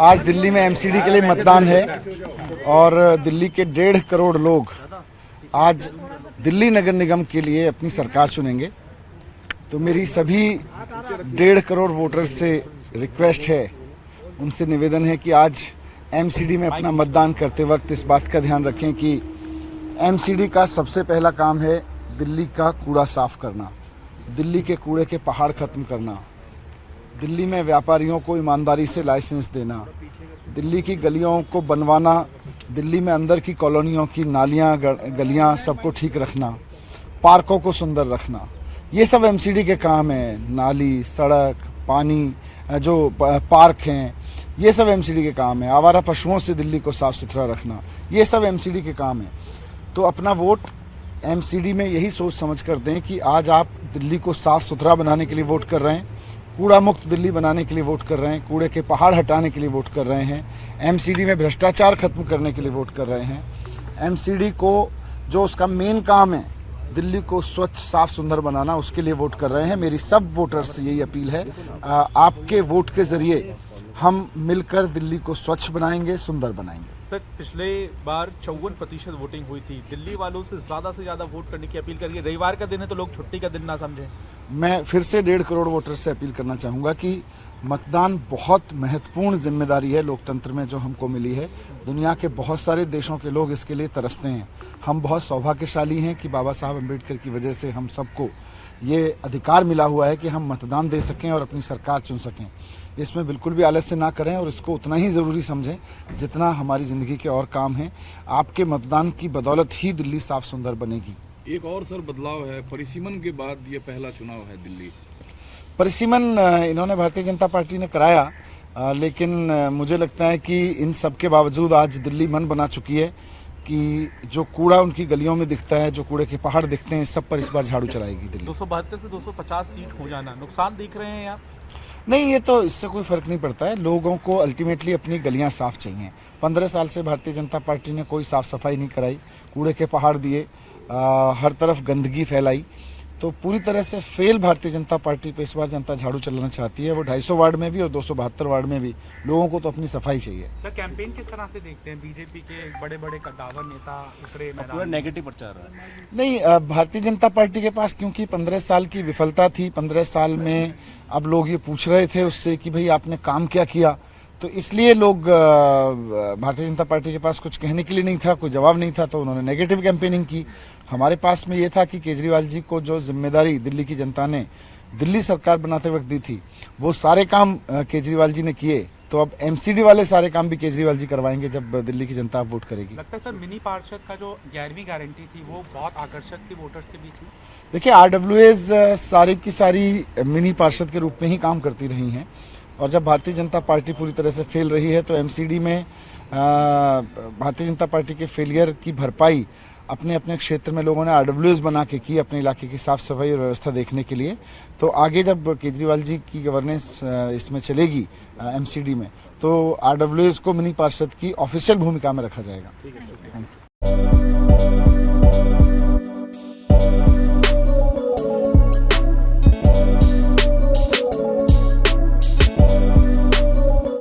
आज दिल्ली में एमसीडी के लिए मतदान है और दिल्ली के 1.5 करोड़ लोग आज दिल्ली नगर निगम के लिए अपनी सरकार चुनेंगे। तो मेरी सभी 1.5 करोड़ वोटर्स से रिक्वेस्ट है, उनसे निवेदन है कि आज एमसीडी में अपना मतदान करते वक्त इस बात का ध्यान रखें कि एमसीडी का सबसे पहला काम है दिल्ली का कूड़ा साफ करना, दिल्ली के कूड़े के पहाड़ खत्म करना, दिल्ली में व्यापारियों को ईमानदारी से लाइसेंस देना, दिल्ली की गलियों को बनवाना, दिल्ली में अंदर की कॉलोनियों की नालियां गलियां सबको ठीक रखना, पार्कों को सुंदर रखना, ये सब एमसीडी के काम है। नाली, सड़क, पानी, जो पार्क हैं, ये सब एमसीडी के काम है। आवारा पशुओं से दिल्ली को साफ सुथरा रखना, ये सब एमसीडी के काम है। तो अपना वोट एमसीडी में यही सोच समझ कर दें कि आज आप दिल्ली को साफ सुथरा बनाने के लिए वोट कर रहे हैं, कूड़ा मुक्त दिल्ली बनाने के लिए वोट कर रहे हैं, कूड़े के पहाड़ हटाने के लिए वोट कर रहे हैं, एमसीडी में भ्रष्टाचार खत्म करने के लिए वोट कर रहे हैं। एमसीडी को जो उसका मेन काम है दिल्ली को स्वच्छ साफ सुंदर बनाना, उसके लिए वोट कर रहे हैं। मेरी सब वोटर्स से यही अपील है, आपके वोट के जरिए हम मिलकर दिल्ली को स्वच्छ बनाएंगे, सुंदर बनाएंगे। सर, पिछले बार 54% वोटिंग हुई थी। दिल्ली वालों से ज्यादा वोट करने की अपील करिए। रविवार का दिन है तो लोग छुट्टी का दिन ना समझें। मैं फिर से 1.5 करोड़ वोटर से अपील करना चाहूँगा कि मतदान बहुत महत्वपूर्ण जिम्मेदारी है लोकतंत्र में जो हमको मिली है। दुनिया के बहुत सारे देशों के लोग इसके लिए तरसते हैं। हम बहुत सौभाग्यशाली हैं कि बाबा साहब अम्बेडकर की वजह से हम सबको ये अधिकार मिला हुआ है कि हम मतदान दे सकें और अपनी सरकार चुन सकें। इसमें बिल्कुल भी आलस्य ना करें और इसको उतना ही ज़रूरी समझें जितना हमारी ज़िंदगी के और काम हैं। आपके मतदान की बदौलत ही दिल्ली साफ सुंदर बनेगी। एक और सर बदलाव है, परिसीमन के बाद ये पहला चुनाव है दिल्ली। परिसीमन इन्होंने भारतीय जनता पार्टी ने कराया, लेकिन मुझे लगता है कि इन सब के बावजूद आज दिल्ली मन बना चुकी है कि जो कूड़ा उनकी गलियों में दिखता है, जो कूड़े के पहाड़ दिखते हैं, सब पर इस बार झाड़ू चलाएगी दिल्ली। 272 से 250 सीट हो जाना नुकसान देख रहे हैं आप? नहीं, ये तो इससे कोई फर्क नहीं पड़ता है। लोगों को अल्टीमेटली अपनी गलियां साफ चाहिए। 15 साल से भारतीय जनता पार्टी ने कोई साफ सफाई नहीं कराई, कूड़े के पहाड़ दिए, हर तरफ गंदगी फैलाई। तो पूरी तरह से फेल भारतीय जनता पार्टी पे इस बार जनता झाड़ू चलाना चाहती है। वो 250 वार्ड में भी और 272 वार्ड में भी लोगों को तो अपनी सफाई चाहिए। सर, कैंपेन किस तरह से देखते हैं? बीजेपी के बड़े कद्दावर नेता उतरे मैदान, पूरा नेगेटिव प्रचार है। नहीं, भारतीय जनता पार्टी के पास क्योंकि 15 साल की विफलता थी, 15 साल में अब लोग ये पूछ रहे थे उससे कि भाई आपने काम क्या किया, तो इसलिए लोग भारतीय जनता पार्टी के पास कुछ कहने के लिए नहीं था, कोई जवाब नहीं था, तो उन्होंने नेगेटिव कैंपेनिंग की। हमारे पास में ये था कि केजरीवाल जी को जो जिम्मेदारी दिल्ली की जनता ने दिल्ली सरकार बनाते वक्त दी थी, वो सारे काम केजरीवाल जी ने किए। तो अब एमसीडी वाले सारे काम भी केजरीवाल जी करवाएंगे जब दिल्ली की जनता वोट करेगी। लगता है सर मिनी पार्षद का जो 11वीं गारंटी थी वो बहुत आकर्षक थी वोटर्स के बीच में। देखिए, आरडब्ल्यूएज सारी की सारी मिनी पार्षद के रूप में ही काम करती रही हैं और जब भारतीय जनता पार्टी पूरी तरह से फेल रही है तो एमसीडी में भारतीय जनता पार्टी के फेलियर की भरपाई अपने अपने क्षेत्र में लोगों ने आरडब्ल्यूएस बना के की, अपने इलाके की साफ सफाई और व्यवस्था देखने के लिए। तो आगे जब केजरीवाल जी की गवर्नेंस इसमें चलेगी एमसीडी में, तो आरडब्ल्यूएस को मिनी पार्षद की ऑफिशियल भूमिका में रखा जाएगा।